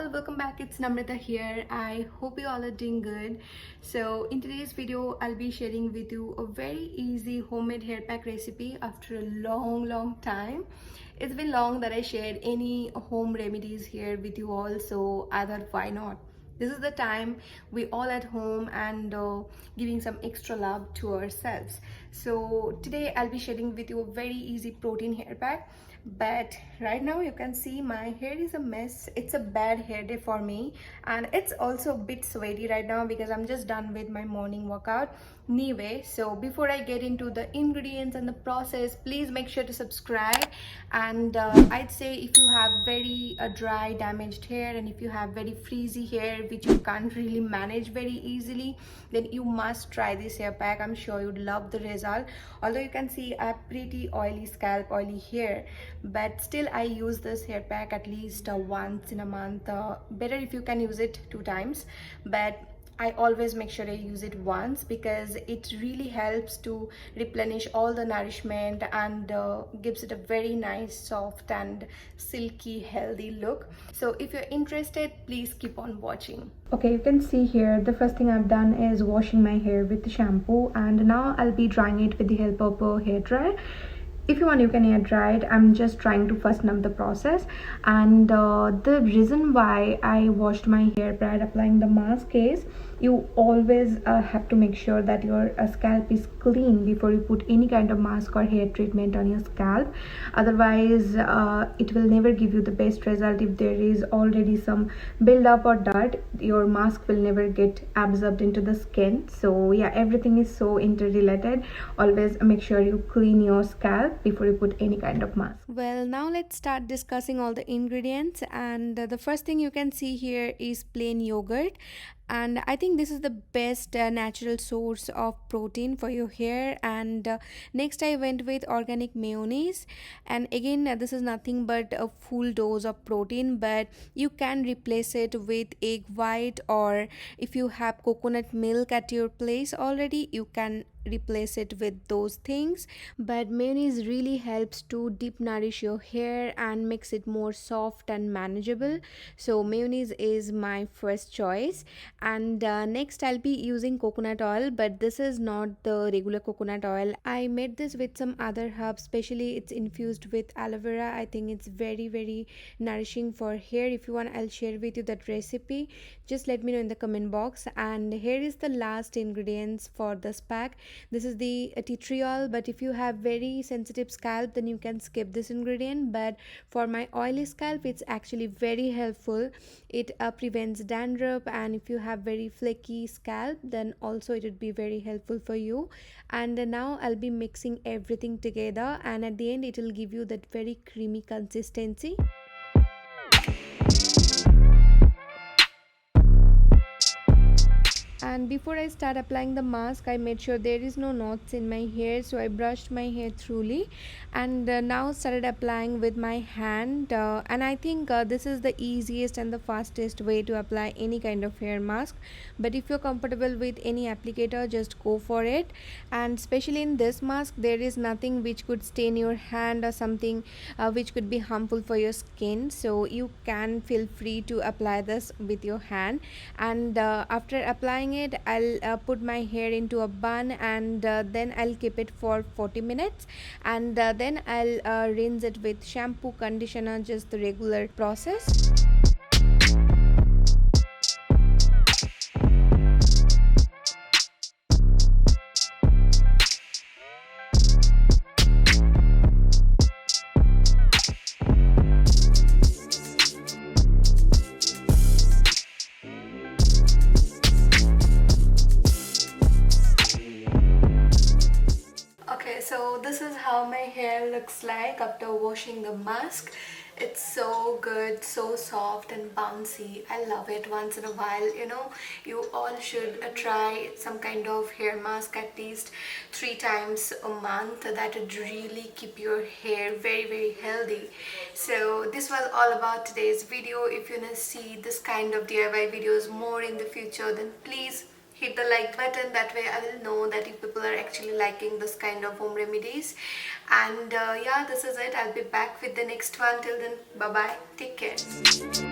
all, welcome back. It's Namrata here. I hope you all are doing good. So in today's video I'll be sharing with you a very easy homemade hair pack recipe after a long time. It's been long that I shared any home remedies here with you all, so I thought why not. This is the time we all at home and giving some extra love to ourselves. So today I'll be sharing with you a very easy protein hair pack. But right now you can see my hair is a mess. It's a bad hair day for me, and it's also a bit sweaty right now because I'm just done with my morning workout anyway. So before I get into the ingredients and the process, please make sure to subscribe. And I'd say if you have very dry damaged hair, and if you have very frizzy hair which you can't really manage very easily, then you must try this hair pack. I'm sure you'd love the result. Although you can see I have pretty oily scalp, oily hair, but still I use this hair pack at least once in a month. Better if you can use it 2 times, but I always make sure I use it once because it really helps to replenish all the nourishment and gives it a very nice, soft and silky, healthy look. So if you're interested, please keep on watching. Okay, you can see here the first thing I've done is washing my hair with the shampoo, and now I'll be drying it with the help of a hair dryer. If you want, you can air dry it. I'm just trying to fasten up the process. And the reason why I washed my hair prior to applying the mask is you always have to make sure that your scalp is clean before you put any kind of mask or hair treatment on your scalp. Otherwise it will never give you the best result. If there is already some buildup or dirt, your mask will never get absorbed into the skin. So yeah, everything is so interrelated. Always make sure you clean your scalp before you put any kind of mask. Well, now let's start discussing all the ingredients. And the first thing you can see here is plain yogurt, and I think this is the best natural source of protein for your hair. And next I went with organic mayonnaise, and again this is nothing but a full dose of protein, but you can replace it with egg white, or if you have coconut milk at your place already, you can replace it with those things. But mayonnaise really helps to deep nourish your hair and makes it more soft and manageable, so mayonnaise is my first choice. And next I'll be using coconut oil, but this is not the regular coconut oil. I made this with some other herbs, especially it's infused with aloe vera. I think it's very nourishing for hair. If you want, I'll share with you that recipe. Just let me know in the comment box. And here is the last ingredients for this pack. This is the tea tree oil, but if you have very sensitive scalp, then you can skip this ingredient. But for my oily scalp, it's actually very helpful. It prevents dandruff, and if you have very flaky scalp, then also it would be very helpful for you. And now I'll be mixing everything together, and at the end it will give you that very creamy consistency. And before I start applying the mask, I made sure there is no knots in my hair, so I brushed my hair thoroughly. And now started applying with my hand. And I think this is the easiest and the fastest way to apply any kind of hair mask. But if you're comfortable with any applicator, just go for it. And especially in this mask, there is nothing which could stain your hand or something which could be harmful for your skin, so you can feel free to apply this with your hand. And after applying it, I'll put my hair into a bun, and then I'll keep it for 40 minutes, and then I'll rinse it with shampoo, conditioner, just the regular process. So this is how my hair looks like after washing the mask. It's so good, so soft and bouncy. I love it. Once in a while, you all should try some kind of hair mask at least 3 times a month. That would really keep your hair very healthy. So this was all about today's video. If you want to see this kind of DIY videos more in the future, then please hit the like button. That way I will know that if people are actually liking this kind of home remedies. And yeah, this is it. I'll be back with the next one. Till then, bye bye, take care.